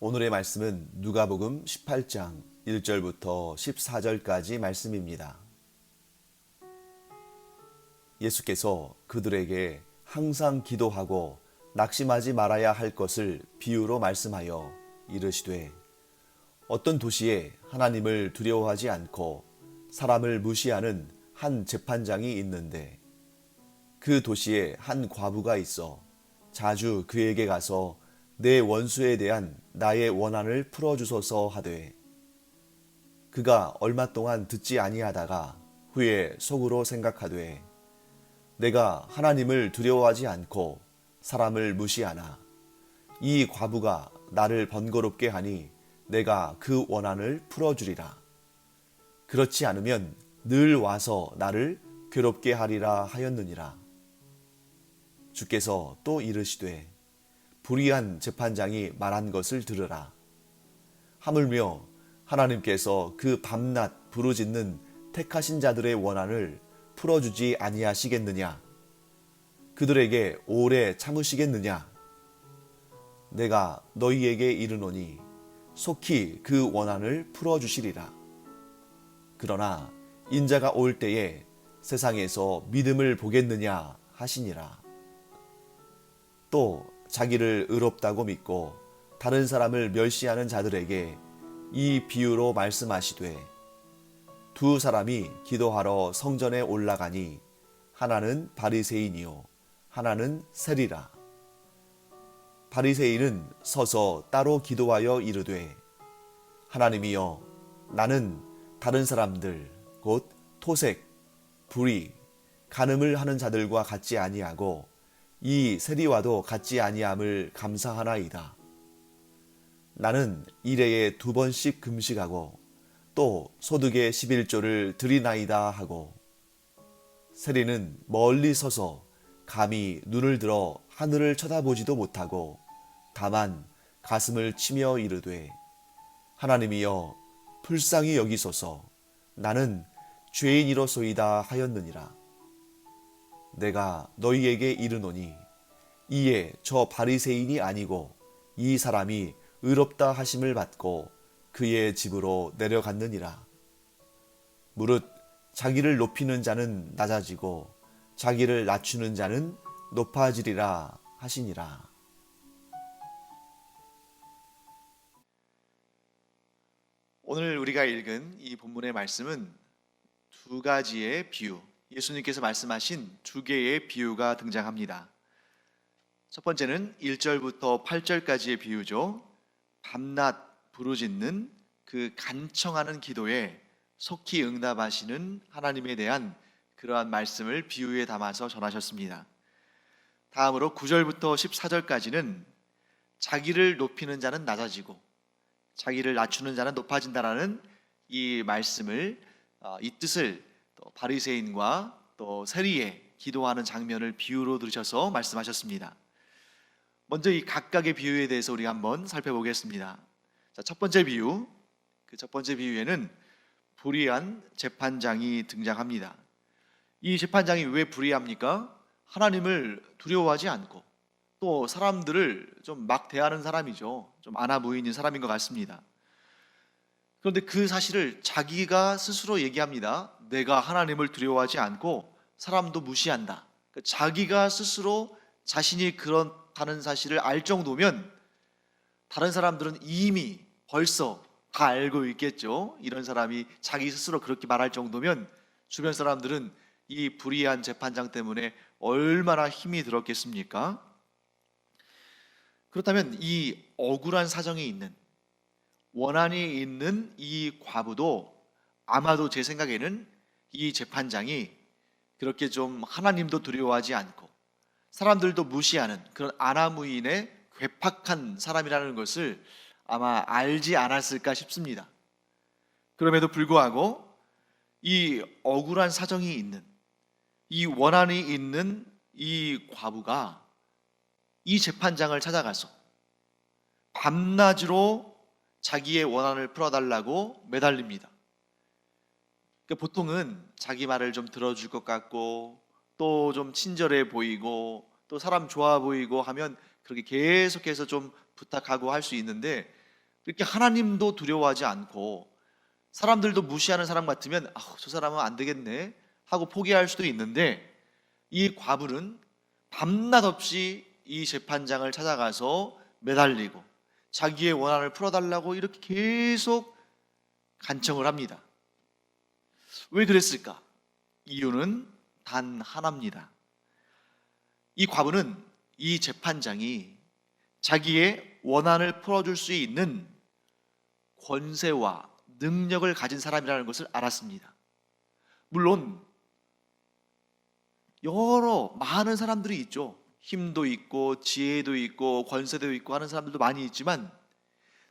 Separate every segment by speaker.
Speaker 1: 오늘의 말씀은 누가복음 18장 1절부터 14절까지 말씀입니다. 예수께서 그들에게 항상 기도하고 낙심하지 말아야 할 것을 비유로 말씀하여 이르시되 어떤 도시에 하나님을 두려워하지 않고 사람을 무시하는 한 재판장이 있는데 그 도시에 한 과부가 있어 자주 그에게 가서 내 원수에 대한 나의 원한을 풀어주소서 하되 그가 얼마 동안 듣지 아니하다가 후에 속으로 생각하되 내가 하나님을 두려워하지 않고 사람을 무시하나 이 과부가 나를 번거롭게 하니 내가 그 원한을 풀어주리라. 그렇지 않으면 늘 와서 나를 괴롭게 하리라 하였느니라. 주께서 또 이르시되 불의한 재판장이 말한 것을 들으라. 하물며 하나님께서 그 밤낮 부르짖는 택하신 자들의 원한을 풀어주지 아니하시겠느냐? 그들에게 오래 참으시겠느냐? 내가 너희에게 이르노니 속히 그 원한을 풀어주시리라. 그러나 인자가 올 때에 세상에서 믿음을 보겠느냐 하시니라. 또 자기를 의롭다고 믿고 다른 사람을 멸시하는 자들에게 이 비유로 말씀하시되 두 사람이 기도하러 성전에 올라가니 하나는 바리새인이요 하나는 세리라. 바리새인은 서서 따로 기도하여 이르되 하나님이여 나는 다른 사람들 곧 토색, 불의, 간음을 하는 자들과 같지 아니하고 이 세리와도 같지 아니함을 감사하나이다. 나는 일해에 2번씩 금식하고 또 소득의 11조를 드리나이다 하고 세리는 멀리 서서 감히 눈을 들어 하늘을 쳐다보지도 못하고 다만 가슴을 치며 이르되 하나님이여 불쌍히 여기소서 나는 죄인이로소이다 하였느니라. 내가 너희에게 이르노니 이에 저 바리새인이 아니고 이 사람이 의롭다 하심을 받고 그의 집으로 내려갔느니라. 무릇 자기를 높이는 자는 낮아지고 자기를 낮추는 자는 높아지리라 하시니라.
Speaker 2: 오늘 우리가 읽은 이 본문의 말씀은 두 가지의 비유, 예수님께서 말씀하신 두 개의 비유가 등장합니다. 첫 번째는 1절부터 8절까지의 비유죠. 밤낮 부르짖는 그 간청하는 기도에 속히 응답하시는 하나님에 대한 그러한 말씀을 비유에 담아서 전하셨습니다. 다음으로 9절부터 14절까지는 자기를 높이는 자는 낮아지고 자기를 낮추는 자는 높아진다라는 이 말씀을, 이 뜻을 또 바리새인과 또 세리의 기도하는 장면을 비유로 들으셔서 말씀하셨습니다. 먼저 이 각각의 비유에 대해서 우리가 한번 살펴보겠습니다. 자, 첫 번째 비유, 그 첫 번째 비유에는 불의한 재판장이 등장합니다. 이 재판장이 왜 불의합니까? 하나님을 두려워하지 않고 또 사람들을 좀 막 대하는 사람이죠. 좀 아나무인인 사람인 것 같습니다. 그런데 그 사실을 자기가 스스로 얘기합니다. 내가 하나님을 두려워하지 않고 사람도 무시한다. 자기가 스스로 자신이 그렇다는 사실을 알 정도면 다른 사람들은 이미 벌써 다 알고 있겠죠. 이런 사람이 자기 스스로 그렇게 말할 정도면 주변 사람들은 이 불의한 재판장 때문에 얼마나 힘이 들었겠습니까? 그렇다면 이 억울한 사정이 있는, 원한이 있는 이 과부도 아마도 제 생각에는 이 재판장이 그렇게 좀 하나님도 두려워하지 않고 사람들도 무시하는 그런 아나무인의 괴팍한 사람이라는 것을 아마 알지 않았을까 싶습니다. 그럼에도 불구하고 이 억울한 사정이 있는, 이 원한이 있는 이 과부가 이 재판장을 찾아가서 밤낮으로 자기의 원한을 풀어달라고 매달립니다. 그러니까 보통은 자기 말을 좀 들어줄 것 같고 또 좀 친절해 보이고 또 사람 좋아 보이고 하면 그렇게 계속해서 좀 부탁하고 할 수 있는데 이렇게 하나님도 두려워하지 않고 사람들도 무시하는 사람 같으면 저 사람은 안 되겠네 하고 포기할 수도 있는데, 이 과부는 밤낮 없이 이 재판장을 찾아가서 매달리고 자기의 원한을 풀어달라고 이렇게 계속 간청을 합니다. 왜 그랬을까? 이유는 단 하나입니다. 이 과부는 이 재판장이 자기의 원한을 풀어줄 수 있는 권세와 능력을 가진 사람이라는 것을 알았습니다. 물론 여러 많은 사람들이 있죠. 힘도 있고 지혜도 있고 권세도 있고 하는 사람들도 많이 있지만,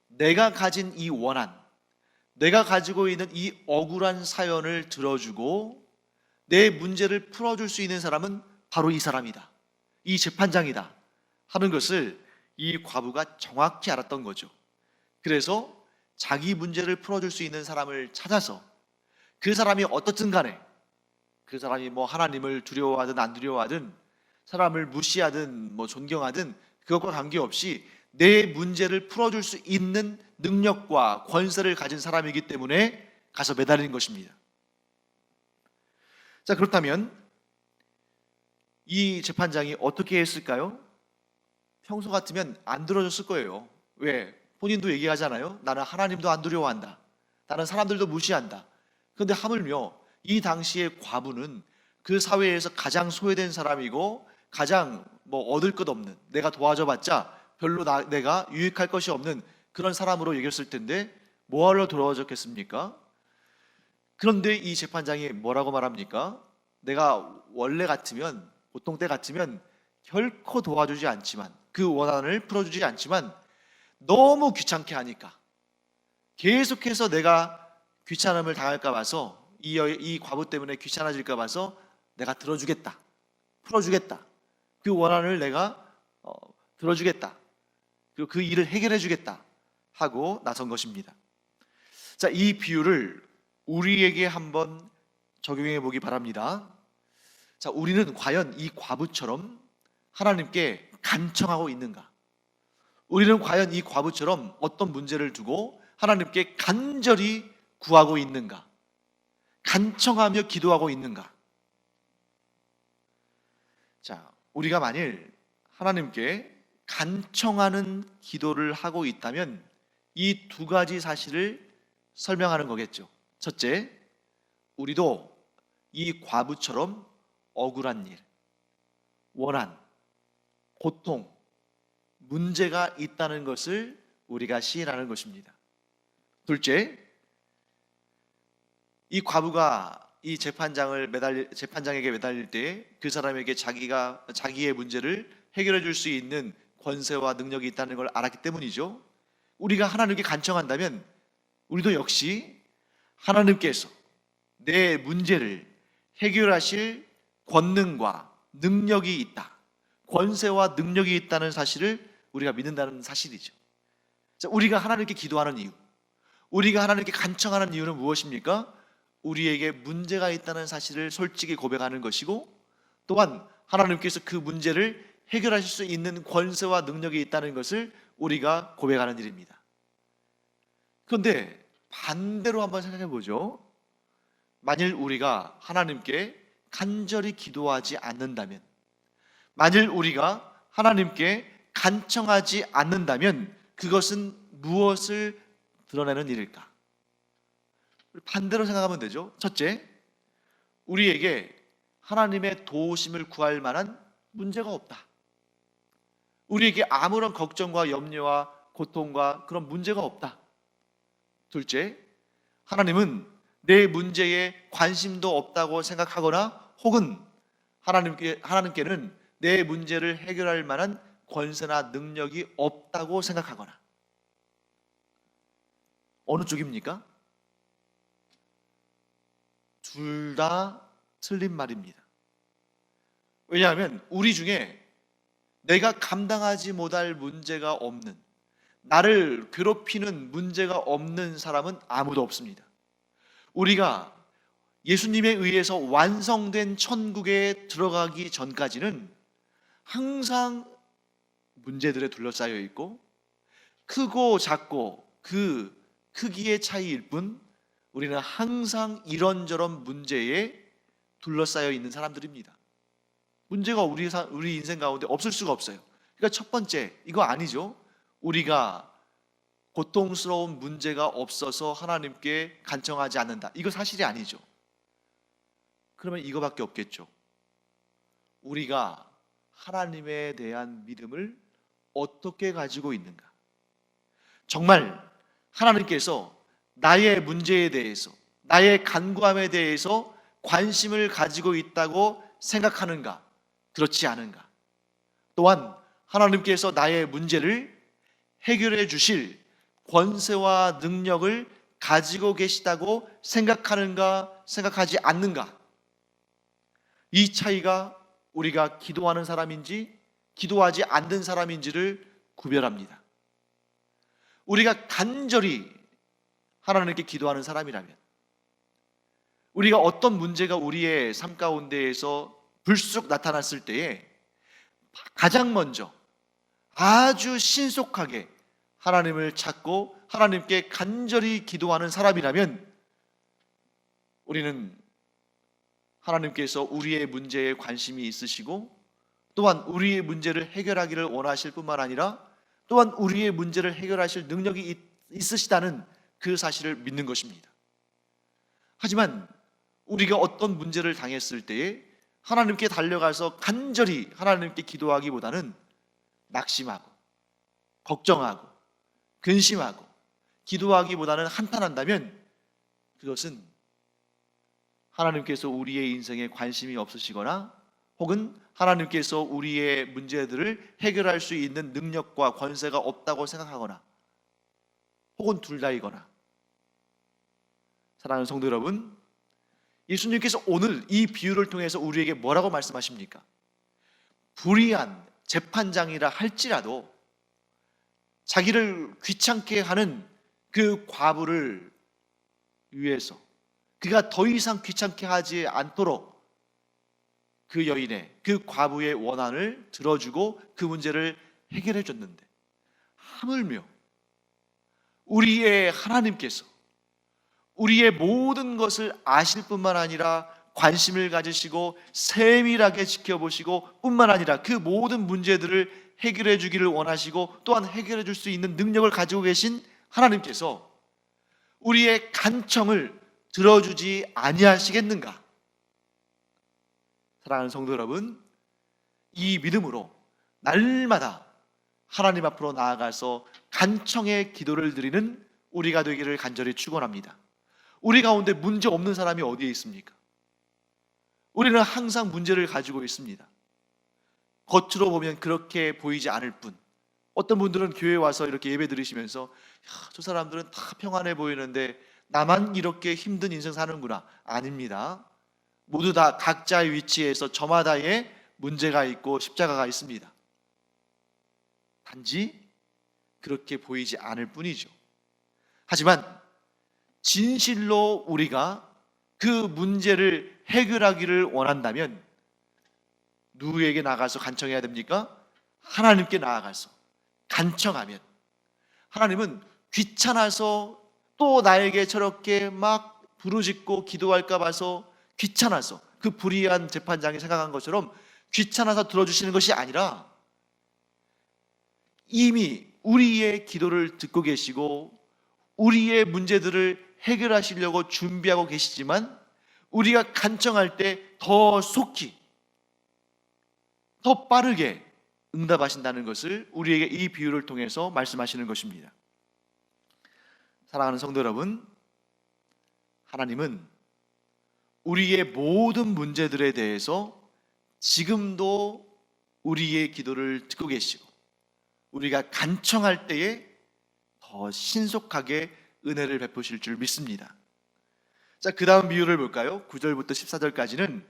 Speaker 2: 내가 가진 이 원한, 내가 가지고 있는 이 억울한 사연을 들어주고 내 문제를 풀어줄 수 있는 사람은 바로 이 사람이다, 이 재판장이다 하는 것을 이 과부가 정확히 알았던 거죠. 그래서 자기 문제를 풀어줄 수 있는 사람을 찾아서, 그 사람이 어떻든 간에, 그 사람이 하나님을 두려워하든 안 두려워하든, 사람을 무시하든 존경하든 그것과 관계없이 내 문제를 풀어줄 수 있는 능력과 권세를 가진 사람이기 때문에 가서 매달리는 것입니다. 자, 그렇다면 이 재판장이 어떻게 했을까요? 평소 같으면 안 들어줬을 거예요. 왜? 본인도 얘기하잖아요. 나는 하나님도 안 두려워한다, 나는 사람들도 무시한다. 그런데 하물며 이 당시의 과부는 그 사회에서 가장 소외된 사람이고 가장 얻을 것 없는, 내가 도와줘봤자 별로 내가 유익할 것이 없는 그런 사람으로 여겼을 텐데 뭐하러 도와줬겠습니까? 그런데 이 재판장이 뭐라고 말합니까? 내가 원래 같으면, 보통 때 같으면 결코 도와주지 않지만, 그 원한을 풀어주지 않지만 너무 귀찮게 하니까, 계속해서 내가 귀찮음을 당할까 봐서, 이 과부 때문에 귀찮아질까 봐서 내가 들어주겠다, 풀어주겠다, 그 원한을 내가 들어주겠다, 그리고 그 일을 해결해 주겠다 하고 나선 것입니다. 자, 이 비유를 우리에게 한번 적용해 보기 바랍니다. 자, 우리는 과연 이 과부처럼 하나님께 간청하고 있는가? 우리는 과연 이 과부처럼 어떤 문제를 두고 하나님께 간절히 구하고 있는가? 간청하며 기도하고 있는가? 자, 우리가 만일 하나님께 간청하는 기도를 하고 있다면 이 두 가지 사실을 설명하는 거겠죠. 첫째, 우리도 이 과부처럼 억울한 일, 원한, 고통, 문제가 있다는 것을 우리가 시인하는 것입니다. 둘째, 이 과부가 이 재판장에게 매달릴 때 그 사람에게 자기의 문제를 해결해 줄 수 있는 권세와 능력이 있다는 걸 알았기 때문이죠. 우리가 하나님께 간청한다면 우리도 역시 하나님께서 내 문제를 해결하실 권능과 능력이 있다, 권세와 능력이 있다는 사실을 우리가 믿는다는 사실이죠. 자, 우리가 하나님께 기도하는 이유, 우리가 하나님께 간청하는 이유는 무엇입니까? 우리에게 문제가 있다는 사실을 솔직히 고백하는 것이고, 또한 하나님께서 그 문제를 해결하실 수 있는 권세와 능력이 있다는 것을 우리가 고백하는 일입니다. 그런데 반대로 한번 생각해 보죠. 만일 우리가 하나님께 간절히 기도하지 않는다면, 만일 우리가 하나님께 간청하지 않는다면 그것은 무엇을 드러내는 일일까? 반대로 생각하면 되죠. 첫째, 우리에게 하나님의 도우심을 구할 만한 문제가 없다. 우리에게 아무런 걱정과 염려와 고통과 그런 문제가 없다. 둘째, 하나님은 내 문제에 관심도 없다고 생각하거나, 혹은 하나님께는 내 문제를 해결할 만한 권세나 능력이 없다고 생각하거나. 어느 쪽입니까? 둘 다 틀린 말입니다. 왜냐하면 우리 중에 내가 감당하지 못할 문제가 없는, 나를 괴롭히는 문제가 없는 사람은 아무도 없습니다. 우리가 예수님에 의해서 완성된 천국에 들어가기 전까지는 항상 문제들에 둘러싸여 있고, 크고 작고 그 크기의 차이일 뿐 우리는 항상 이런저런 문제에 둘러싸여 있는 사람들입니다. 문제가 우리 인생 가운데 없을 수가 없어요. 그러니까 첫 번째, 이거 아니죠. 우리가 고통스러운 문제가 없어서 하나님께 간청하지 않는다. 이거 사실이 아니죠. 그러면 이거밖에 없겠죠. 우리가 하나님에 대한 믿음을 어떻게 가지고 있는가? 정말 하나님께서 나의 문제에 대해서, 나의 간구함에 대해서 관심을 가지고 있다고 생각하는가? 그렇지 않은가? 또한 하나님께서 나의 문제를 해결해 주실 권세와 능력을 가지고 계시다고 생각하는가, 생각하지 않는가? 이 차이가 우리가 기도하는 사람인지 기도하지 않는 사람인지를 구별합니다. 우리가 간절히 하나님께 기도하는 사람이라면, 우리가 어떤 문제가 우리의 삶 가운데에서 불쑥 나타났을 때에 가장 먼저 아주 신속하게 하나님을 찾고 하나님께 간절히 기도하는 사람이라면, 우리는 하나님께서 우리의 문제에 관심이 있으시고 또한 우리의 문제를 해결하기를 원하실 뿐만 아니라 또한 우리의 문제를 해결하실 능력이 있으시다는 그 사실을 믿는 것입니다. 하지만 우리가 어떤 문제를 당했을 때에 하나님께 달려가서 간절히 하나님께 기도하기보다는 낙심하고 걱정하고 근심하고 기도하기보다는 한탄한다면, 그것은 하나님께서 우리의 인생에 관심이 없으시거나 혹은 하나님께서 우리의 문제들을 해결할 수 있는 능력과 권세가 없다고 생각하거나 혹은 둘 다이거나. 사랑하는 성도 여러분, 예수님께서 오늘 이 비유를 통해서 우리에게 뭐라고 말씀하십니까? 불의한 재판장이라 할지라도 자기를 귀찮게 하는 그 과부를 위해서, 그가 더 이상 귀찮게 하지 않도록 그 여인의, 그 과부의 원한을 들어주고 그 문제를 해결해 줬는데, 하물며 우리의 하나님께서 우리의 모든 것을 아실 뿐만 아니라 관심을 가지시고 세밀하게 지켜보시고 뿐만 아니라 그 모든 문제들을 해결해 주기를 원하시고 또한 해결해 줄 수 있는 능력을 가지고 계신 하나님께서 우리의 간청을 들어주지 아니하시겠는가? 사랑하는 성도 여러분, 이 믿음으로 날마다 하나님 앞으로 나아가서 간청의 기도를 드리는 우리가 되기를 간절히 축원합니다. 우리 가운데 문제 없는 사람이 어디에 있습니까? 우리는 항상 문제를 가지고 있습니다. 겉으로 보면 그렇게 보이지 않을 뿐, 어떤 분들은 교회에 와서 이렇게 예배 드리시면서 저 사람들은 다 평안해 보이는데 나만 이렇게 힘든 인생 사는구나. 아닙니다. 모두 다 각자의 위치에서 저마다의 문제가 있고 십자가가 있습니다. 단지 그렇게 보이지 않을 뿐이죠. 하지만 진실로 우리가 그 문제를 해결하기를 원한다면 누구에게 나가서 간청해야 됩니까? 하나님께 나아가서 간청하면, 하나님은 귀찮아서 또 나에게 저렇게 막 부르짖고 기도할까 봐서 귀찮아서, 그 불의한 재판장이 생각한 것처럼 귀찮아서 들어주시는 것이 아니라 이미 우리의 기도를 듣고 계시고 우리의 문제들을 해결하시려고 준비하고 계시지만 우리가 간청할 때 더 속히 더 빠르게 응답하신다는 것을 우리에게 이 비유를 통해서 말씀하시는 것입니다. 사랑하는 성도 여러분, 하나님은 우리의 모든 문제들에 대해서 지금도 우리의 기도를 듣고 계시고 우리가 간청할 때에 더 신속하게 은혜를 베푸실 줄 믿습니다. 자, 그 다음 비유를 볼까요? 9절부터 14절까지는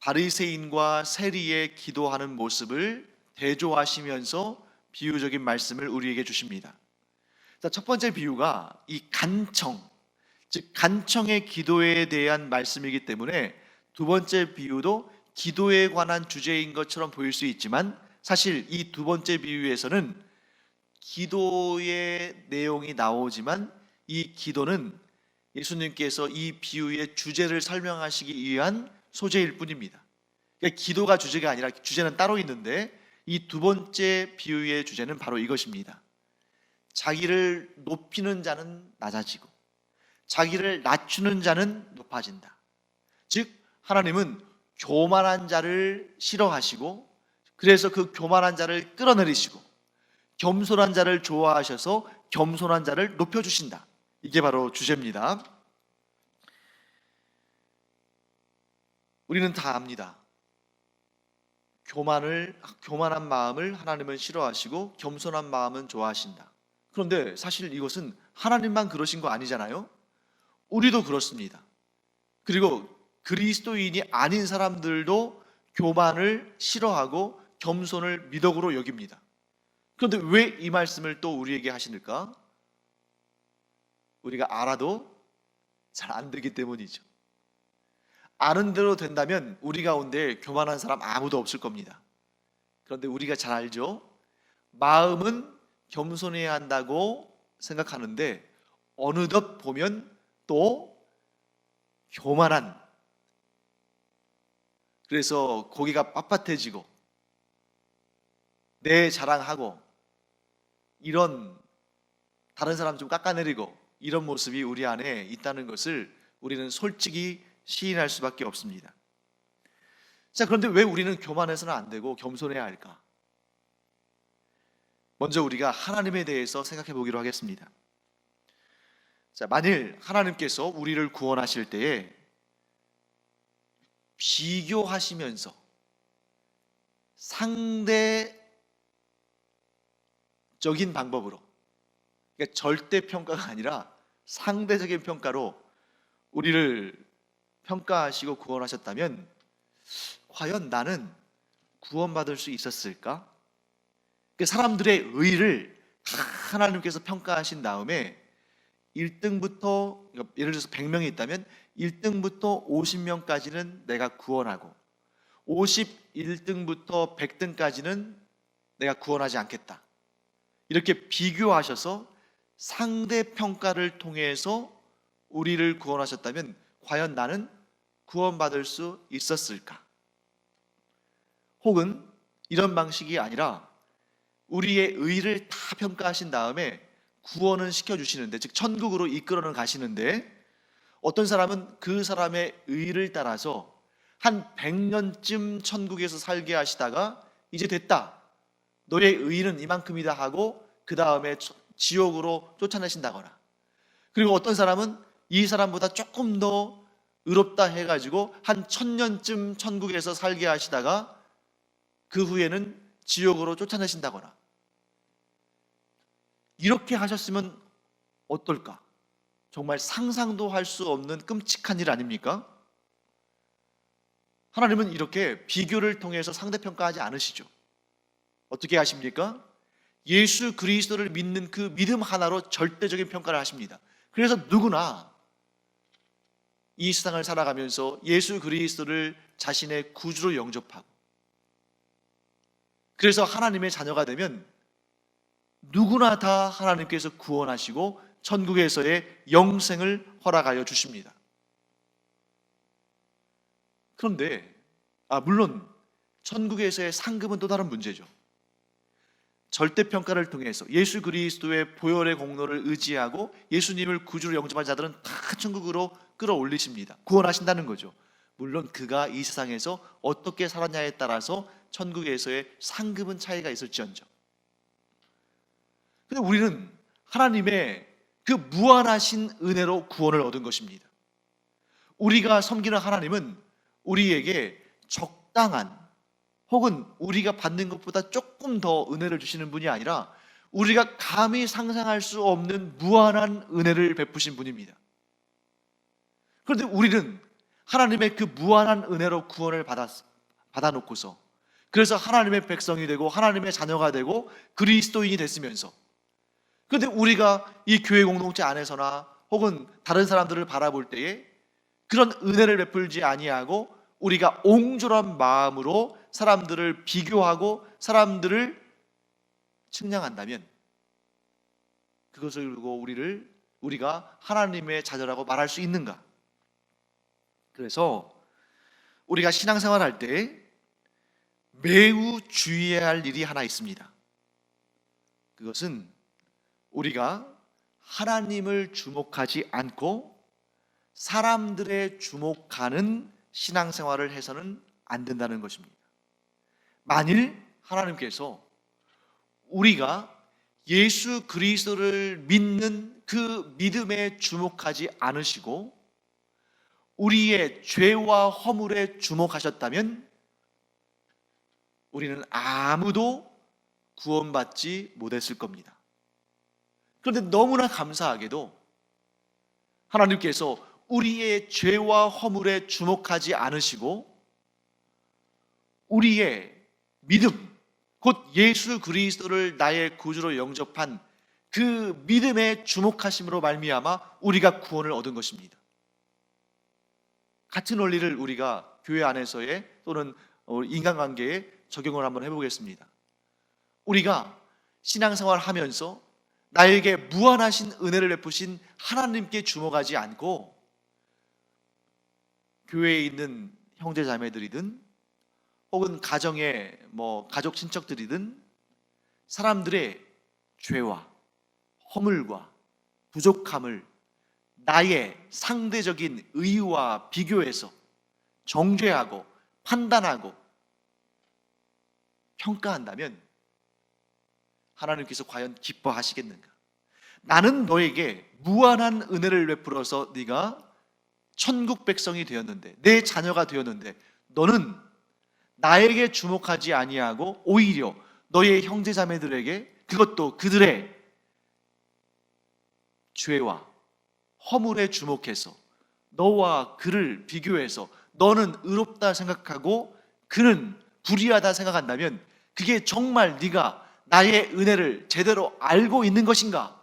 Speaker 2: 바리새인과 세리의 기도하는 모습을 대조하시면서 비유적인 말씀을 우리에게 주십니다. 자, 첫 번째 비유가 이 간청, 즉 간청의 기도에 대한 말씀이기 때문에 두 번째 비유도 기도에 관한 주제인 것처럼 보일 수 있지만 사실 이 두 번째 비유에서는 기도의 내용이 나오지만 이 기도는 예수님께서 이 비유의 주제를 설명하시기 위한 소재일 뿐입니다. 그러니까 기도가 주제가 아니라 주제는 따로 있는데 이 두 번째 비유의 주제는 바로 이것입니다. 자기를 높이는 자는 낮아지고 자기를 낮추는 자는 높아진다. 즉 하나님은 교만한 자를 싫어하시고 그래서 그 교만한 자를 끌어내리시고 겸손한 자를 좋아하셔서 겸손한 자를 높여주신다. 이게 바로 주제입니다. 우리는 다 압니다. 교만한 마음을 하나님은 싫어하시고 겸손한 마음은 좋아하신다. 그런데 사실 이것은 하나님만 그러신 거 아니잖아요. 우리도 그렇습니다. 그리고 그리스도인이 아닌 사람들도 교만을 싫어하고 겸손을 미덕으로 여깁니다. 그런데 왜 이 말씀을 또 우리에게 하시는가? 우리가 알아도 잘 안 되기 때문이죠. 아는 대로 된다면 우리 가운데 교만한 사람 아무도 없을 겁니다. 그런데 우리가 잘 알죠? 마음은 겸손해야 한다고 생각하는데 어느덧 보면 또 교만한, 그래서 고기가 빳빳해지고 내 자랑하고 이런 다른 사람 좀 깎아내리고 이런 모습이 우리 안에 있다는 것을 우리는 솔직히 시인할 수밖에 없습니다. 자, 그런데 왜 우리는 교만해서는 안 되고 겸손해야 할까? 먼저 우리가 하나님에 대해서 생각해 보기로 하겠습니다. 자, 만일 하나님께서 우리를 구원하실 때에 비교하시면서 상대적인 방법으로, 그러니까 절대 평가가 아니라 상대적인 평가로 우리를 평가하시고 구원하셨다면 과연 나는 구원받을 수 있었을까? 사람들의 의를 다 하나님께서 평가하신 다음에 1등부터, 예를 들어서 100명이 있다면 1등부터 50명까지는 내가 구원하고 51등부터 100등까지는 내가 구원하지 않겠다. 이렇게 비교하셔서 상대평가를 통해서 우리를 구원하셨다면 과연 나는 구원받을 수 있었을까? 혹은 이런 방식이 아니라 우리의 의를 다 평가하신 다음에 구원은 시켜주시는데, 즉 천국으로 이끌어는 가시는데 어떤 사람은 그 사람의 의를 따라서 한 100년쯤 천국에서 살게 하시다가 이제 됐다, 너의 의는 이만큼이다 하고 그 다음에 지옥으로 쫓아내신다거나, 그리고 어떤 사람은 이 사람보다 조금 더 의롭다 해가지고 한 1000년쯤 천국에서 살게 하시다가 그 후에는 지옥으로 쫓아내신다거나, 이렇게 하셨으면 어떨까? 정말 상상도 할 수 없는 끔찍한 일 아닙니까? 하나님은 이렇게 비교를 통해서 상대평가하지 않으시죠. 어떻게 하십니까? 예수 그리스도를 믿는 그 믿음 하나로 절대적인 평가를 하십니다. 그래서 누구나 이 세상을 살아가면서 예수 그리스도를 자신의 구주로 영접하고, 그래서 하나님의 자녀가 되면 누구나 다 하나님께서 구원하시고 천국에서의 영생을 허락하여 주십니다. 그런데 물론 천국에서의 상급은 또 다른 문제죠. 절대평가를 통해서 예수 그리스도의 보혈의 공로를 의지하고 예수님을 구주로 영접한 자들은 다 천국으로 끌어올리십니다. 구원하신다는 거죠. 물론 그가 이 세상에서 어떻게 살았냐에 따라서 천국에서의 상급은 차이가 있을지언정, 근데 우리는 하나님의 그 무한하신 은혜로 구원을 얻은 것입니다. 우리가 섬기는 하나님은 우리에게 적당한, 혹은 우리가 받는 것보다 조금 더 은혜를 주시는 분이 아니라 우리가 감히 상상할 수 없는 무한한 은혜를 베푸신 분입니다. 그런데 우리는 하나님의 그 무한한 은혜로 구원을 받아놓고서, 그래서 하나님의 백성이 되고 하나님의 자녀가 되고 그리스도인이 됐으면서, 그런데 우리가 이 교회 공동체 안에서나 혹은 다른 사람들을 바라볼 때에 그런 은혜를 베풀지 아니하고 우리가 옹졸한 마음으로 사람들을 비교하고 사람들을 측량한다면 그것을 두고 우리가 하나님의 자녀라고 말할 수 있는가? 그래서 우리가 신앙생활할 때 매우 주의해야 할 일이 하나 있습니다. 그것은 우리가 하나님을 주목하지 않고 사람들의 주목하는 신앙생활을 해서는 안 된다는 것입니다. 만일 하나님께서 우리가 예수 그리스도를 믿는 그 믿음에 주목하지 않으시고 우리의 죄와 허물에 주목하셨다면 우리는 아무도 구원받지 못했을 겁니다. 그런데 너무나 감사하게도 하나님께서 우리의 죄와 허물에 주목하지 않으시고 우리의 믿음, 곧 예수 그리스도를 나의 구주로 영접한 그 믿음에 주목하심으로 말미암아 우리가 구원을 얻은 것입니다. 같은 원리를 우리가 교회 안에서의 또는 인간관계에 적용을 한번 해보겠습니다. 우리가 신앙생활을 하면서 나에게 무한하신 은혜를 베푸신 하나님께 주목하지 않고 교회에 있는 형제 자매들이든 혹은 가정의 가족 친척들이든 사람들의 죄와 허물과 부족함을 나의 상대적인 의와 비교해서 정죄하고 판단하고 평가한다면 하나님께서 과연 기뻐하시겠는가? 나는 너에게 무한한 은혜를 베풀어서 네가 천국 백성이 되었는데 내 자녀가 되었는데 너는 나에게 주목하지 아니하고 오히려 너의 형제자매들에게 그것도 그들의 죄와 허물에 주목해서 너와 그를 비교해서 너는 의롭다 생각하고 그는 불의하다 생각한다면 그게 정말 네가 나의 은혜를 제대로 알고 있는 것인가?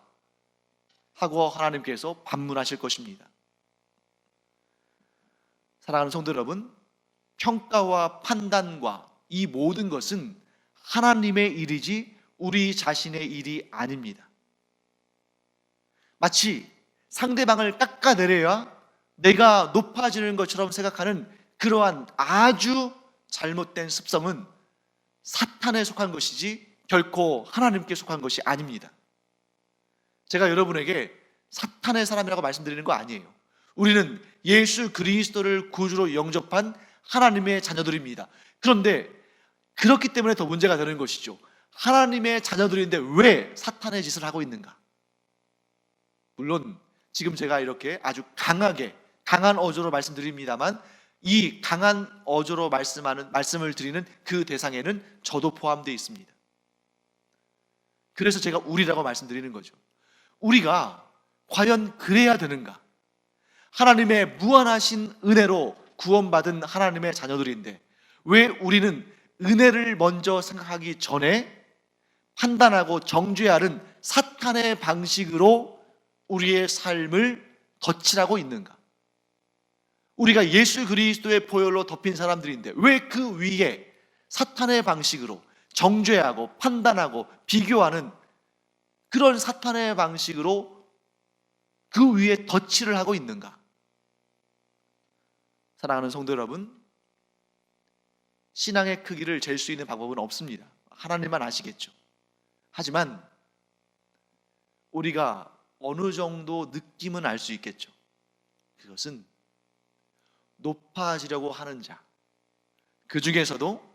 Speaker 2: 하고 하나님께서 반문하실 것입니다. 사랑하는 성도 여러분, 평가와 판단과 이 모든 것은 하나님의 일이지 우리 자신의 일이 아닙니다. 마치 상대방을 깎아내려야 내가 높아지는 것처럼 생각하는 그러한 아주 잘못된 습성은 사탄에 속한 것이지 결코 하나님께 속한 것이 아닙니다. 제가 여러분에게 사탄의 사람이라고 말씀드리는 거 아니에요. 우리는 예수 그리스도를 구주로 영접한 하나님의 자녀들입니다. 그런데 그렇기 때문에 더 문제가 되는 것이죠. 하나님의 자녀들인데 왜 사탄의 짓을 하고 있는가? 물론 지금 제가 이렇게 아주 강한 어조로 말씀드립니다만 이 강한 어조로 말씀을 드리는 그 대상에는 저도 포함되어 있습니다. 그래서 제가 우리라고 말씀드리는 거죠. 우리가 과연 그래야 되는가? 하나님의 무한하신 은혜로 구원받은 하나님의 자녀들인데 왜 우리는 은혜를 먼저 생각하기 전에 판단하고 정죄하는 사탄의 방식으로 우리의 삶을 덧칠하고 있는가? 우리가 예수 그리스도의 보혈로 덮인 사람들인데 왜 그 위에 사탄의 방식으로 정죄하고 판단하고 비교하는 그런 사탄의 방식으로 그 위에 덧칠을 하고 있는가? 사랑하는 성도 여러분, 신앙의 크기를 잴 수 있는 방법은 없습니다. 하나님만 아시겠죠. 하지만 우리가 어느 정도 느낌은 알 수 있겠죠. 그것은 높아지려고 하는 자, 그 중에서도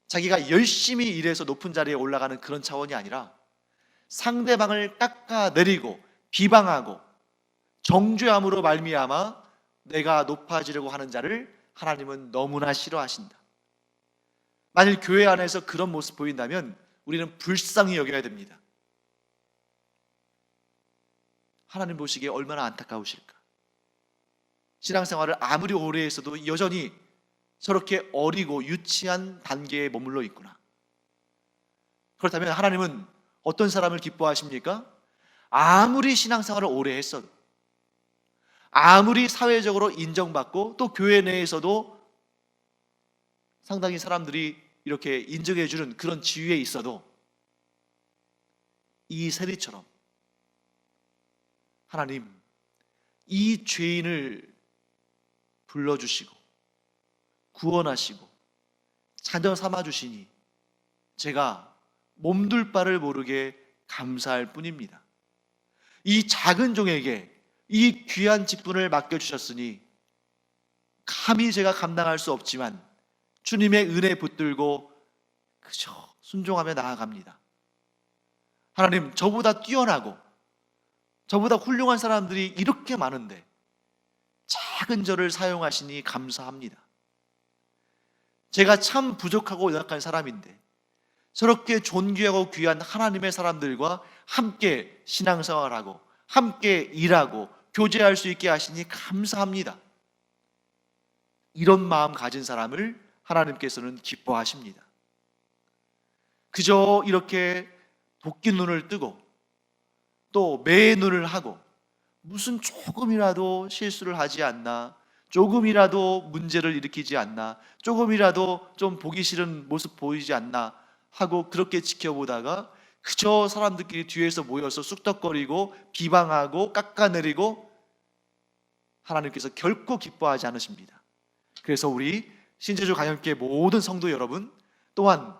Speaker 2: 자기가 열심히 일해서 높은 자리에 올라가는 그런 차원이 아니라 상대방을 깎아내리고 비방하고 정죄함으로 말미암아 내가 높아지려고 하는 자를 하나님은 너무나 싫어하신다. 만일 교회 안에서 그런 모습 보인다면 우리는 불쌍히 여겨야 됩니다. 하나님 보시기에 얼마나 안타까우실까? 신앙생활을 아무리 오래 했어도 여전히 저렇게 어리고 유치한 단계에 머물러 있구나. 그렇다면 하나님은 어떤 사람을 기뻐하십니까? 아무리 신앙생활을 오래 했어도, 아무리 사회적으로 인정받고 또 교회 내에서도 상당히 사람들이 이렇게 인정해 주는 그런 지위에 있어도 이 세리처럼 하나님, 이 죄인을 불러주시고 구원하시고 자녀 삼아주시니 제가 몸둘 바를 모르게 감사할 뿐입니다. 이 작은 종에게 이 귀한 직분을 맡겨주셨으니 감히 제가 감당할 수 없지만 주님의 은혜 붙들고 그저 순종하며 나아갑니다. 하나님, 저보다 뛰어나고 저보다 훌륭한 사람들이 이렇게 많은데 작은 저를 사용하시니 감사합니다. 제가 참 부족하고 연약한 사람인데 저렇게 존귀하고 귀한 하나님의 사람들과 함께 신앙생활하고 함께 일하고 교제할 수 있게 하시니 감사합니다. 이런 마음 가진 사람을 하나님께서는 기뻐하십니다. 그저 이렇게 도끼 눈을 뜨고 또 매의 눈을 하고 무슨 조금이라도 실수를 하지 않나, 조금이라도 문제를 일으키지 않나, 조금이라도 좀 보기 싫은 모습 보이지 않나 하고 그렇게 지켜보다가 그저 사람들끼리 뒤에서 모여서 쑥덕거리고 비방하고 깎아내리고 하나님께서 결코 기뻐하지 않으십니다. 그래서 우리 신제주 가영교회 모든 성도 여러분, 또한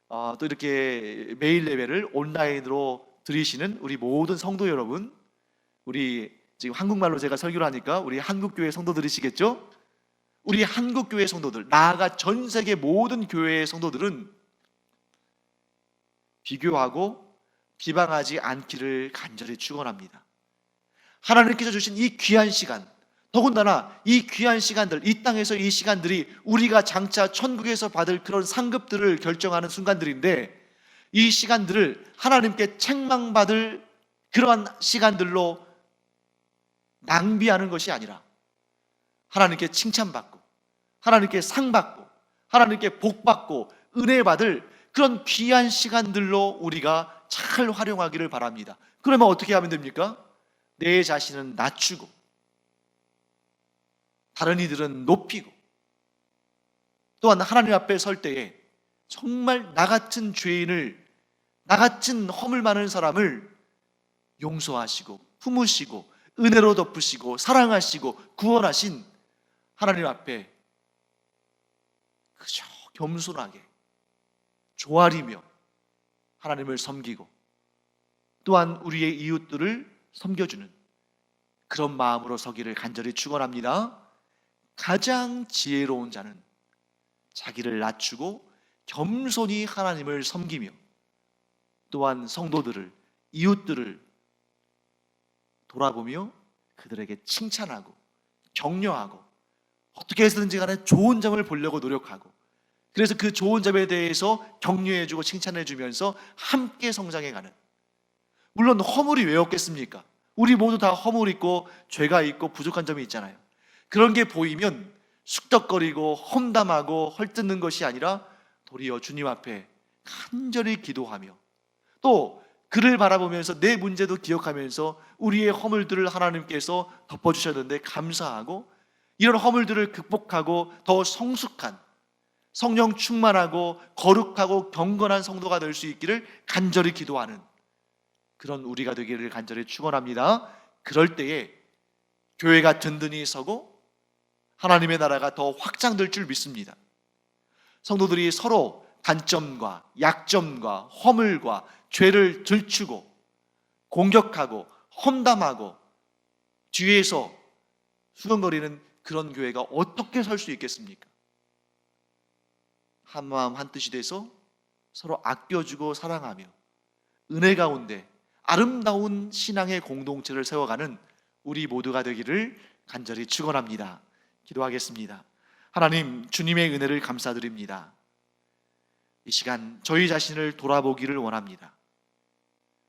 Speaker 2: 또 이렇게 매일 예배를 온라인으로 들으시는 우리 모든 성도 여러분, 우리 지금 한국말로 제가 설교를 하니까 우리 한국교회 성도들이시겠죠? 우리 한국교회 성도들, 나아가 전 세계 모든 교회의 성도들은 비교하고 비방하지 않기를 간절히 축원합니다. 하나님께서 주신 이 귀한 시간, 더군다나 이 귀한 시간들, 이 땅에서 이 시간들이 우리가 장차 천국에서 받을 그런 상급들을 결정하는 순간들인데, 이 시간들을 하나님께 책망받을 그러한 시간들로 낭비하는 것이 아니라 하나님께 칭찬받고 하나님께 상받고 하나님께 복받고 은혜 받을 그런 귀한 시간들로 우리가 잘 활용하기를 바랍니다. 그러면 어떻게 하면 됩니까? 내 자신은 낮추고 다른 이들은 높이고, 또한 하나님 앞에 설 때에 정말 나 같은 죄인을, 나 같은 허물 많은 사람을 용서하시고 품으시고 은혜로 덮으시고 사랑하시고 구원하신 하나님 앞에 그저 겸손하게 조아리며 하나님을 섬기고 또한 우리의 이웃들을 섬겨주는 그런 마음으로 서기를 간절히 축원합니다. 가장 지혜로운 자는 자기를 낮추고 겸손히 하나님을 섬기며 또한 성도들을, 이웃들을 돌아보며 그들에게 칭찬하고 격려하고 어떻게 해서든지 간에 좋은 점을 보려고 노력하고, 그래서 그 좋은 점에 대해서 격려해주고 칭찬해주면서 함께 성장해가는, 물론 허물이 왜 없겠습니까? 우리 모두 다 허물 있고 죄가 있고 부족한 점이 있잖아요. 그런 게 보이면 숙덕거리고 험담하고 헐뜯는 것이 아니라 도리어 주님 앞에 간절히 기도하며 또 그를 바라보면서 내 문제도 기억하면서 우리의 허물들을 하나님께서 덮어주셨는데 감사하고, 이런 허물들을 극복하고 더 성숙한, 성령 충만하고 거룩하고 경건한 성도가 될 수 있기를 간절히 기도하는 그런 우리가 되기를 간절히 축원합니다. 그럴 때에 교회가 든든히 서고 하나님의 나라가 더 확장될 줄 믿습니다. 성도들이 서로 단점과 약점과 허물과 죄를 들추고 공격하고 험담하고 뒤에서 수근거리는 그런 교회가 어떻게 설 수 있겠습니까? 한마음 한뜻이 돼서 서로 아껴주고 사랑하며 은혜 가운데 아름다운 신앙의 공동체를 세워가는 우리 모두가 되기를 간절히 축원합니다. 기도하겠습니다. 하나님, 주님의 은혜를 감사드립니다. 이 시간 저희 자신을 돌아보기를 원합니다.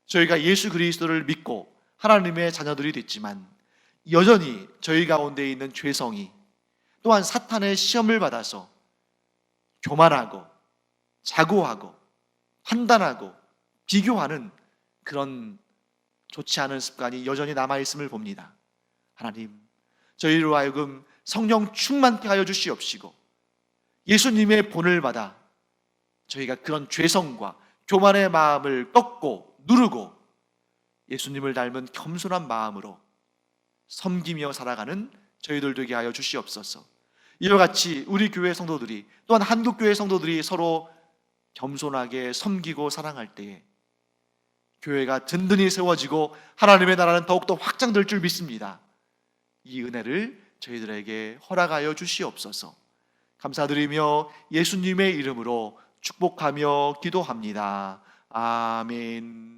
Speaker 2: 저희가 예수 그리스도를 믿고 하나님의 자녀들이 됐지만 여전히 저희 가운데 있는 죄성이, 또한 사탄의 시험을 받아서 교만하고 자고하고 판단하고 비교하는 그런 좋지 않은 습관이 여전히 남아있음을 봅니다. 하나님, 저희로 하여금 성령 충만케 하여 주시옵시고 예수님의 본을 받아 저희가 그런 죄성과 교만의 마음을 꺾고 누르고 예수님을 닮은 겸손한 마음으로 섬기며 살아가는 저희들 되게 하여 주시옵소서. 이와 같이 우리 교회 성도들이, 또한 한국교회 성도들이 서로 겸손하게 섬기고 사랑할 때에 교회가 든든히 세워지고 하나님의 나라는 더욱더 확장될 줄 믿습니다. 이 은혜를 저희들에게 허락하여 주시옵소서. 감사드리며 예수님의 이름으로 축복하며 기도합니다. 아멘.